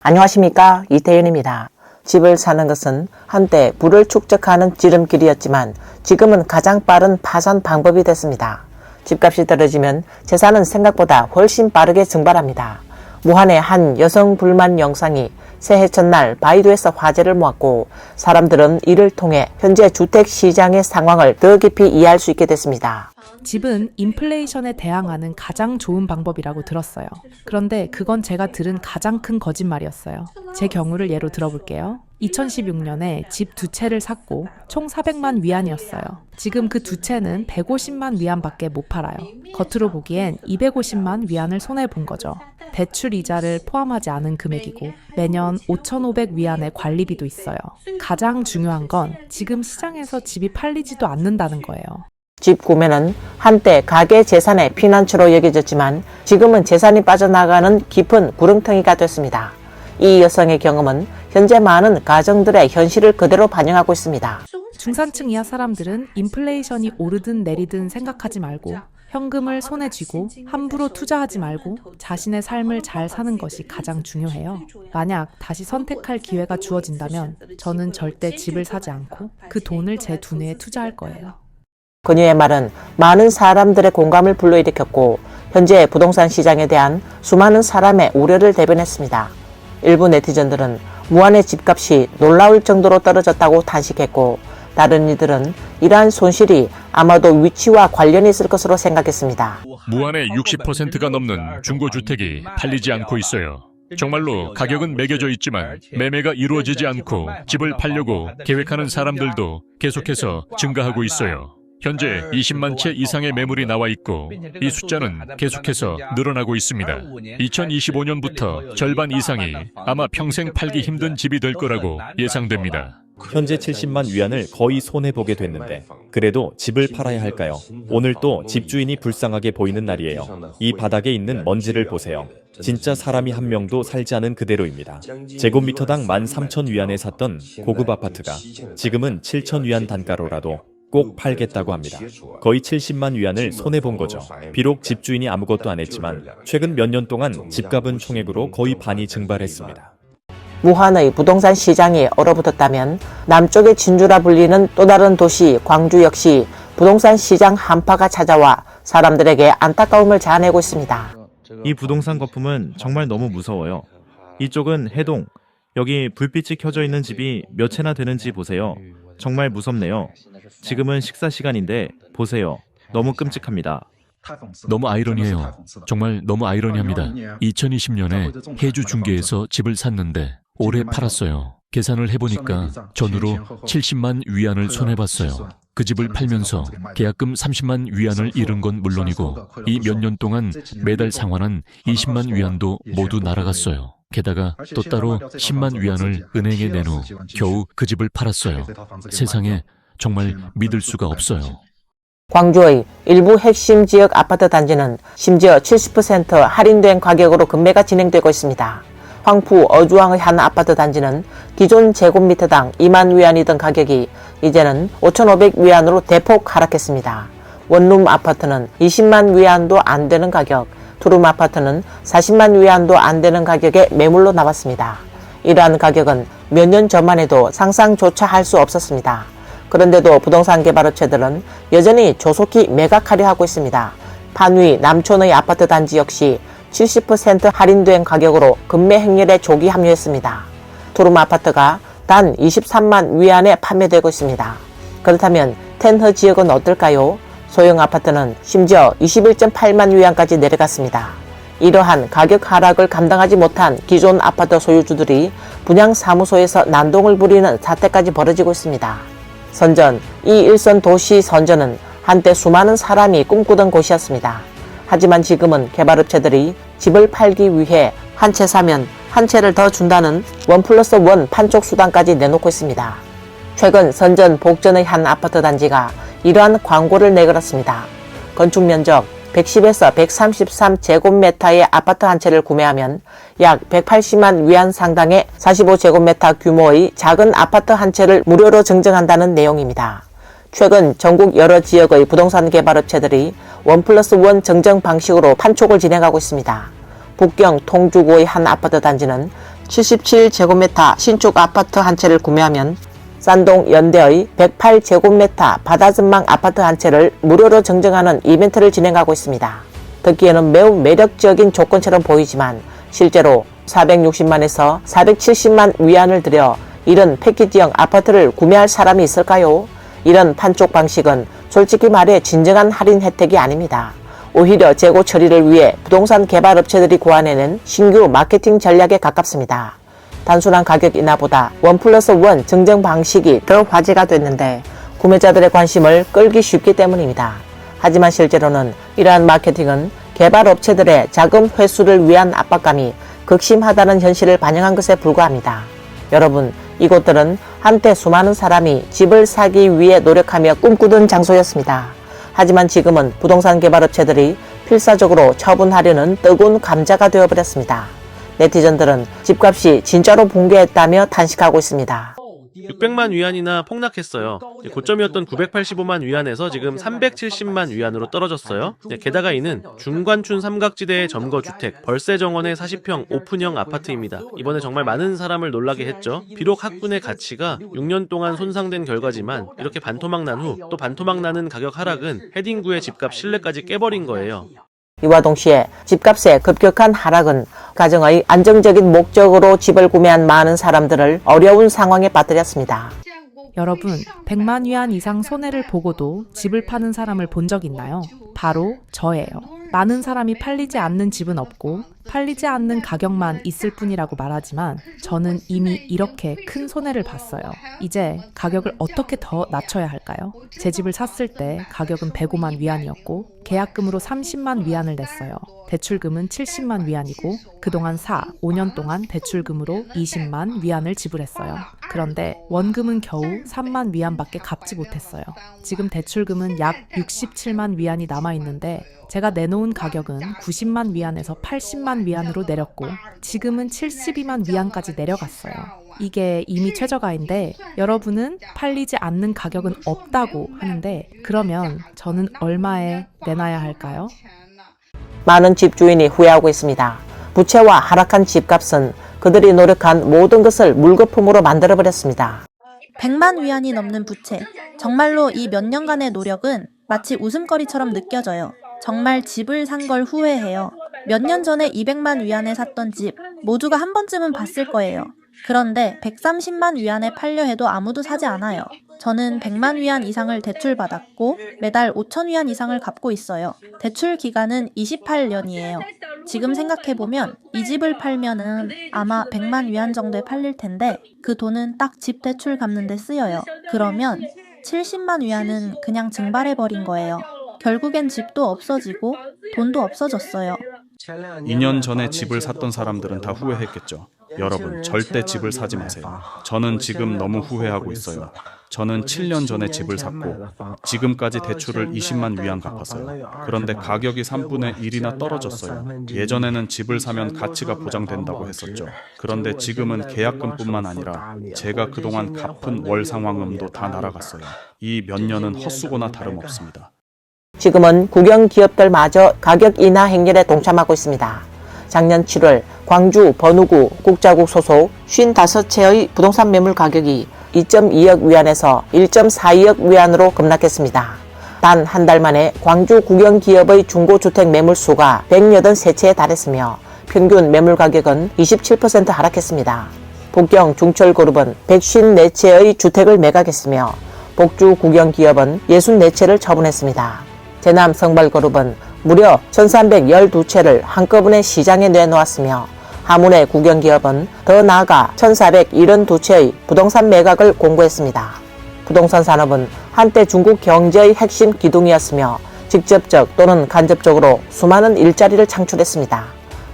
안녕하십니까, 이태윤입니다. 집을 사는 것은 한때 부를 축적하는 지름길이었지만 지금은 가장 빠른 파산 방법이 됐습니다. 집값이 떨어지면 재산은 생각보다 훨씬 빠르게 증발합니다. 무한의 한 여성 불만 영상이 새해 첫날 바이두에서 화제를 모았고 사람들은 이를 통해 현재 주택 시장의 상황을 더 깊이 이해할 수 있게 됐습니다. 집은 인플레이션에 대항하는 가장 좋은 방법이라고 들었어요. 그런데 그건 제가 들은 가장 큰 거짓말이었어요. 제 경우를 예로 들어볼게요. 2016년에 집 두 채를 샀고 총 400만 위안이었어요. 지금 그 두 채는 150만 위안밖에 못 팔아요. 겉으로 보기엔 250만 위안을 손해본 거죠. 대출 이자를 포함하지 않은 금액이고 매년 5,500 위안의 관리비도 있어요. 가장 중요한 건 지금 시장에서 집이 팔리지도 않는다는 거예요. 집 구매는 한때 가계 재산의 피난처로 여겨졌지만 지금은 재산이 빠져나가는 깊은 구렁텅이가 됐습니다. 이 여성의 경험은 현재 많은 가정들의 현실을 그대로 반영하고 있습니다. 중산층 이하 사람들은 인플레이션이 오르든 내리든 생각하지 말고 현금을 손에 쥐고 함부로 투자하지 말고 자신의 삶을 잘 사는 것이 가장 중요해요. 만약 다시 선택할 기회가 주어진다면 저는 절대 집을 사지 않고 그 돈을 제 두뇌에 투자할 거예요. 그녀의 말은 많은 사람들의 공감을 불러일으켰고 현재 부동산 시장에 대한 수많은 사람의 우려를 대변했습니다. 일부 네티즌들은 무한의 집값이 놀라울 정도로 떨어졌다고 탄식했고 다른 이들은 이러한 손실이 아마도 위치와 관련이 있을 것으로 생각했습니다. 무한의 60%가 넘는 중고주택이 팔리지 않고 있어요. 정말로 가격은 매겨져 있지만 매매가 이루어지지 않고 집을 팔려고 계획하는 사람들도 계속해서 증가하고 있어요. 현재 20만 채 이상의 매물이 나와 있고 이 숫자는 계속해서 늘어나고 있습니다. 2025년부터 절반 이상이 아마 평생 팔기 힘든 집이 될 거라고 예상됩니다. 현재 70만 위안을 거의 손해보게 됐는데 그래도 집을 팔아야 할까요? 오늘 또 집주인이 불쌍하게 보이는 날이에요. 이 바닥에 있는 먼지를 보세요. 진짜 사람이 한 명도 살지 않은 그대로입니다. 제곱미터당 13,000위안에 샀던 고급 아파트가 지금은 7,000위안 단가로라도 꼭 팔겠다고 합니다. 거의 70만 위안을 손해본 거죠. 비록 집주인이 아무것도 안 했지만 최근 몇 년 동안 집값은 총액으로 거의 반이 증발했습니다. 무한의 부동산 시장이 얼어붙었다면 남쪽의 진주라 불리는 또 다른 도시 광주 역시 부동산 시장 한파가 찾아와 사람들에게 안타까움을 자아내고 있습니다. 이 부동산 거품은 정말 너무 무서워요. 이쪽은 해동, 여기 불빛이 켜져 있는 집이 몇 채나 되는지 보세요. 정말 무섭네요. 지금은 식사 시간인데 보세요. 너무 끔찍합니다. 너무 아이러니해요. 정말 너무 아이러니합니다. 2020년에 해주 중개에서 집을 샀는데 올해 팔았어요. 계산을 해보니까 전후로 70만 위안을 손해봤어요. 그 집을 팔면서 계약금 30만 위안을 잃은 건 물론이고 이 몇 년 동안 매달 상환한 20만 위안도 모두 날아갔어요. 게다가 또 따로 10만 위안을 은행에 낸 후 겨우 그 집을 팔았어요. 세상에 정말 믿을 수가 없어요. 광주의 일부 핵심 지역 아파트 단지는 심지어 70% 할인된 가격으로 금매가 진행되고 있습니다. 황푸 어주왕의 한 아파트 단지는 기존 제곱미터당 2만 위안이던 가격이 이제는 5,500 위안으로 대폭 하락했습니다. 원룸 아파트는 20만 위안도 안 되는 가격, 투룸 아파트는 40만 위안도 안 되는 가격에 매물로 나왔습니다. 이러한 가격은 몇 년 전만 해도 상상조차 할 수 없었습니다. 그런데도 부동산 개발업체들은 여전히 조속히 매각하려 하고 있습니다. 판위 남촌의 아파트 단지 역시 70% 할인된 가격으로 금매 행렬에 조기 합류했습니다. 투룸 아파트가 단 23만 위안에 판매되고 있습니다. 그렇다면 텐허 지역은 어떨까요? 소형 아파트는 심지어 21.8만 위안까지 내려갔습니다. 이러한 가격 하락을 감당하지 못한 기존 아파트 소유주들이 분양사무소에서 난동을 부리는 사태까지 벌어지고 있습니다. 선전, 이 일선 도시 선전은 한때 수많은 사람이 꿈꾸던 곳이었습니다. 하지만 지금은 개발업체들이 집을 팔기 위해 한 채 사면 한 채를 더 준다는 1+1 판촉 수단까지 내놓고 있습니다. 최근 선전 복전의 한 아파트 단지가 이러한 광고를 내걸었습니다. 건축 면적 110에서 133제곱미터의 아파트 한 채를 구매하면 약 180만 위안 상당의 45제곱미터 규모의 작은 아파트 한 채를 무료로 증정한다는 내용입니다. 최근 전국 여러 지역의 부동산 개발업체들이 1+1 증정 방식으로 판촉을 진행하고 있습니다. 북경 통주구의 한 아파트 단지는 77제곱미터 신축 아파트 한 채를 구매하면 산동 연대의 108제곱미터 바다전망 아파트 한 채를 무료로 증정하는 이벤트를 진행하고 있습니다. 듣기에는 매우 매력적인 조건처럼 보이지만 실제로 460만에서 470만 위안을 들여 이런 패키지형 아파트를 구매할 사람이 있을까요? 이런 판촉 방식은 솔직히 말해 진정한 할인 혜택이 아닙니다. 오히려 재고 처리를 위해 부동산 개발업체들이 고안해낸 신규 마케팅 전략에 가깝습니다. 단순한 가격 인하보다 1+1 증정 방식이 더 화제가 됐는데 구매자들의 관심을 끌기 쉽기 때문입니다. 하지만 실제로는 이러한 마케팅은 개발업체들의 자금 회수를 위한 압박감이 극심하다는 현실을 반영한 것에 불과합니다. 여러분, 이곳들은 한때 수많은 사람이 집을 사기 위해 노력하며 꿈꾸던 장소였습니다. 하지만 지금은 부동산 개발업체들이 필사적으로 처분하려는 뜨거운 감자가 되어버렸습니다. 네티즌들은 집값이 진짜로 붕괴했다며 탄식하고 있습니다. 600만 위안이나 폭락했어요. 고점이었던 985만 위안에서 지금 370만 위안으로 떨어졌어요. 게다가 이는 중관춘 삼각지대의 점거주택, 벌새정원의 40평 오픈형 아파트입니다. 이번에 정말 많은 사람을 놀라게 했죠. 비록 학군의 가치가 6년 동안 손상된 결과지만 이렇게 반토막 난 후 또 반토막 나는 가격 하락은 헤딩구의 집값 신뢰까지 깨버린 거예요. 이와 동시에 집값의 급격한 하락은 가정의 안정적인 목적으로 집을 구매한 많은 사람들을 어려운 상황에 빠뜨렸습니다. 여러분, 100만 위안 이상 손해를 보고도 집을 파는 사람을 본 적 있나요? 바로 저예요. 많은 사람이 팔리지 않는 집은 없고 팔리지 않는 가격만 있을 뿐이라고 말하지만 저는 이미 이렇게 큰 손해를 봤어요. 이제 가격을 어떻게 더 낮춰야 할까요? 제 집을 샀을 때 가격은 105만 위안이었고 계약금으로 30만 위안을 냈어요. 대출금은 70만 위안이고 그동안 5년 동안 대출금으로 20만 위안을 지불했어요. 그런데 원금은 겨우 3만 위안밖에 갚지 못했어요. 지금 대출금은 약 67만 위안이 남아있는데 제가 내놓은 가격은 90만 위안에서 80만 위안으로 내렸고 지금은 72만 위안까지 내려갔어요. 이게 이미 최저가인데 여러분은 팔리지 않는 가격은 없다고 하는데 그러면 저는 얼마에 내놔야 할까요? 많은 집주인이 후회하고 있습니다. 부채와 하락한 집값은 그들이 노력한 모든 것을 물거품으로 만들어버렸습니다. 100만 위안이 넘는 부채. 정말로 이 몇 년간의 노력은 마치 웃음거리처럼 느껴져요. 정말 집을 산 걸 후회해요. 몇 년 전에 200만 위안에 샀던 집, 모두가 한 번쯤은 봤을 거예요. 그런데 130만 위안에 팔려 해도 아무도 사지 않아요. 저는 100만 위안 이상을 대출받았고 매달 5천 위안 이상을 갚고 있어요. 대출 기간은 28년이에요. 지금 생각해보면 이 집을 팔면은 아마 100만 위안 정도에 팔릴 텐데 그 돈은 딱 집 대출 갚는 데 쓰여요. 그러면 70만 위안은 그냥 증발해버린 거예요. 결국엔 집도 없어지고 돈도 없어졌어요. 2년 전에 집을 샀던 사람들은 다 후회했겠죠. 여러분, 절대 집을 사지 마세요. 저는 지금 너무 후회하고 있어요. 저는 7년 전에 집을 샀고 지금까지 대출을 20만 위안 갚았어요. 그런데 가격이 3분의 1이나 떨어졌어요. 예전에는 집을 사면 가치가 보장된다고 했었죠. 그런데 지금은 계약금뿐만 아니라 제가 그동안 갚은 월 상환금도 다 날아갔어요. 이 몇 년은 헛수고나 다름없습니다. 지금은 국영 기업들마저 가격 인하 행렬에 동참하고 있습니다. 작년 7월 광주 번우구 국자국 소속 55채의 부동산 매물 가격이 2.2억 위안에서 1.42억 위안으로 급락했습니다. 단 한 달 만에 광주 국영 기업의 중고주택 매물 수가 183채에 달했으며 평균 매물 가격은 27% 하락했습니다. 복경 중철그룹은 154채의 주택을 매각했으며 복주 국영 기업은 64채를 처분했습니다. 제남 성발그룹은 무려 1312채를 한꺼번에 시장에 내놓았으며 하문의 국영기업은 더 나아가 1472채의 부동산 매각을 공고했습니다. 부동산 산업은 한때 중국 경제의 핵심 기둥이었으며 직접적 또는 간접적으로 수많은 일자리를 창출했습니다.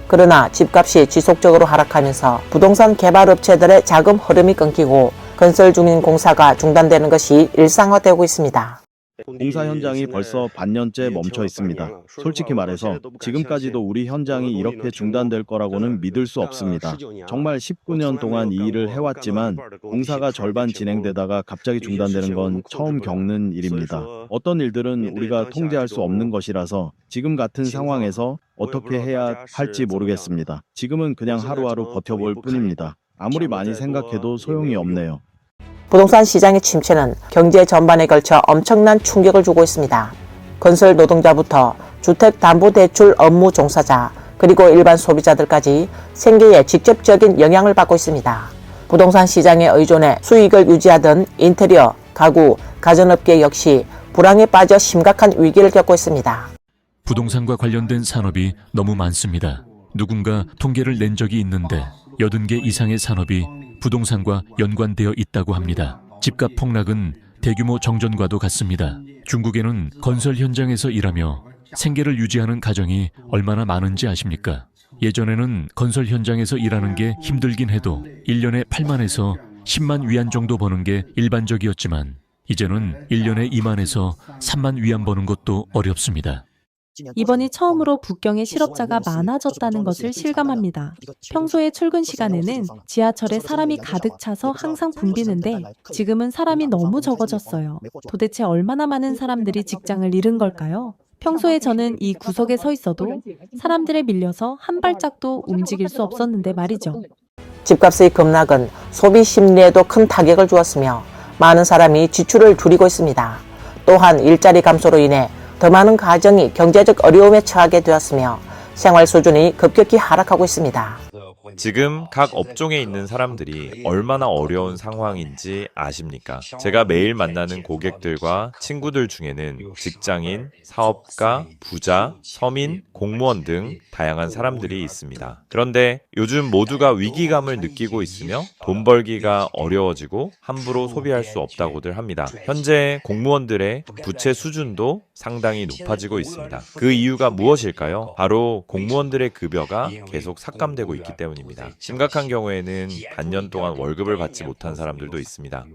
그러나 집값이 지속적으로 하락하면서 부동산 개발업체들의 자금 흐름이 끊기고 건설 중인 공사가 중단되는 것이 일상화되고 있습니다. 공사 현장이 벌써 반년째 멈춰 있습니다. 솔직히 말해서 지금까지도 우리 현장이 이렇게 중단될 거라고는 믿을 수 없습니다. 정말 19년 동안 이 일을 해왔지만 공사가 절반 진행되다가 갑자기 중단되는 건 처음 겪는 일입니다. 어떤 일들은 우리가 통제할 수 없는 것이라서 지금 같은 상황에서 어떻게 해야 할지 모르겠습니다. 지금은 그냥 하루하루 버텨볼 뿐입니다. 아무리 많이 생각해도 소용이 없네요. 부동산 시장의 침체는 경제 전반에 걸쳐 엄청난 충격을 주고 있습니다. 건설 노동자부터 주택담보대출 업무 종사자, 그리고 일반 소비자들까지 생계에 직접적인 영향을 받고 있습니다. 부동산 시장에 의존해 수익을 유지하던 인테리어, 가구, 가전업계 역시 불황에 빠져 심각한 위기를 겪고 있습니다. 부동산과 관련된 산업이 너무 많습니다. 누군가 통계를 낸 적이 있는데 80개 이상의 산업이 부동산과 연관되어 있다고 합니다. 집값 폭락은 대규모 정전과도 같습니다. 중국에는 건설 현장에서 일하며 생계를 유지하는 가정이 얼마나 많은지 아십니까? 예전에는 건설 현장에서 일하는 게 힘들긴 해도 1년에 8만에서 10만 위안 정도 버는 게 일반적이었지만 이제는 1년에 2만에서 3만 위안 버는 것도 어렵습니다. 이번이 처음으로 북경에 실업자가 많아졌다는 것을 실감합니다. 평소에 출근 시간에는 지하철에 사람이 가득 차서 항상 붐비는데 지금은 사람이 너무 적어졌어요. 도대체 얼마나 많은 사람들이 직장을 잃은 걸까요? 평소에 저는 이 구석에 서 있어도 사람들에 밀려서 한 발짝도 움직일 수 없었는데 말이죠. 집값의 급락은 소비 심리에도 큰 타격을 주었으며 많은 사람이 지출을 줄이고 있습니다. 또한 일자리 감소로 인해 더 많은 가정이 경제적 어려움에 처하게 되었으며 생활 수준이 급격히 하락하고 있습니다. 지금 각 업종에 있는 사람들이 얼마나 어려운 상황인지 아십니까? 제가 매일 만나는 고객들과 친구들 중에는 직장인, 사업가, 부자, 서민, 공무원 등 다양한 사람들이 있습니다. 그런데 요즘 모두가 위기감을 느끼고 있으며 돈 벌기가 어려워지고 함부로 소비할 수 없다고들 합니다. 현재 공무원들의 부채 수준도 상당히 높아지고 있습니다. 그 이유가 무엇일까요? 바로 공무원들의 급여가 계속 삭감되고 있기 때문입니다. 심각한 경우에는 반년 동안 월급을 받지 못한 사람들도 있습니다.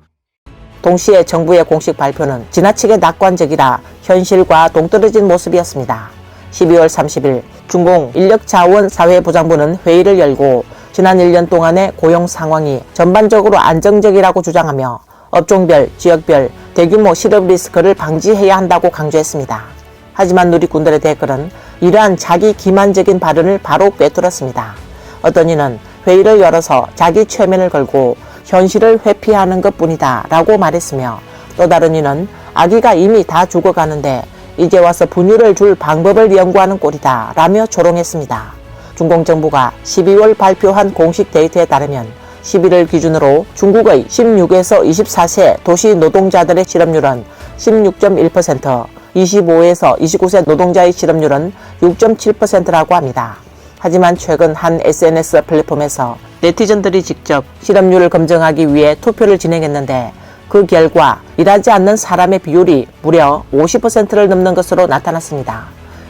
동시에 정부의 공식 발표는 지나치게 낙관적이라 현실과 동떨어진 모습이었습니다. 12월 30일 중공인력자원사회부장부는 회의를 열고 지난 1년 동안의 고용 상황이 전반적으로 안정적이라고 주장하며 업종별, 지역별 대규모 실업 리스크를 방지해야 한다고 강조했습니다. 하지만 누리꾼들의 댓글은 이러한 자기 기만적인 발언을 바로 꿰뚫었습니다. 어떤 이는 회의를 열어서 자기 최면을 걸고 현실을 회피하는 것뿐이다 라고 말했으며 또 다른 이는 아기가 이미 다 죽어가는데 이제 와서 분유를 줄 방법을 연구하는 꼴이다 라며 조롱했습니다. 중공정부가 12월 발표한 공식 데이터에 따르면 11월 기준으로 중국의 16에서 24세 도시 노동자들의 실업률은 16.1%, 25에서 29세 노동자의 실업률은 6.7%라고 합니다. 하지만 최근 한 SNS 플랫폼에서 네티즌들이 직접 실업률을 검증하기 위해 투표를 진행했는데 그 결과 일하지 않는 사람의 비율이 무려 50%를 넘는 것으로 나타났습니다.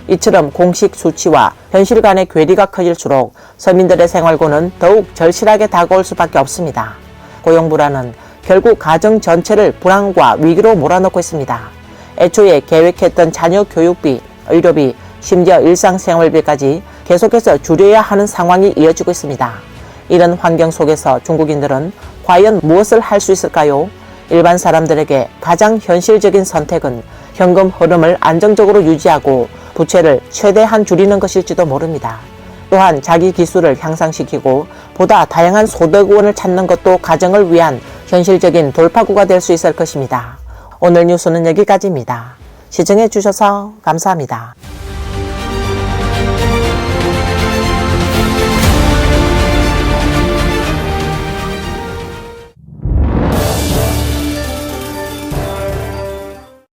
이처럼 공식 수치와 현실 간의 괴리가 커질수록 서민들의 생활고는 더욱 절실하게 다가올 수밖에 없습니다. 고용불안은 결국 가정 전체를 불안과 위기로 몰아넣고 있습니다. 애초에 계획했던 자녀 교육비, 의료비, 심지어 일상생활비까지 계속해서 줄여야 하는 상황이 이어지고 있습니다. 이런 환경 속에서 중국인들은 과연 무엇을 할 수 있을까요? 일반 사람들에게 가장 현실적인 선택은 현금 흐름을 안정적으로 유지하고 부채를 최대한 줄이는 것일지도 모릅니다. 또한 자기 기술을 향상시키고 보다 다양한 소득원을 찾는 것도 가정을 위한 현실적인 돌파구가 될 수 있을 것입니다. 오늘 뉴스는 여기까지입니다. 시청해 주셔서 감사합니다.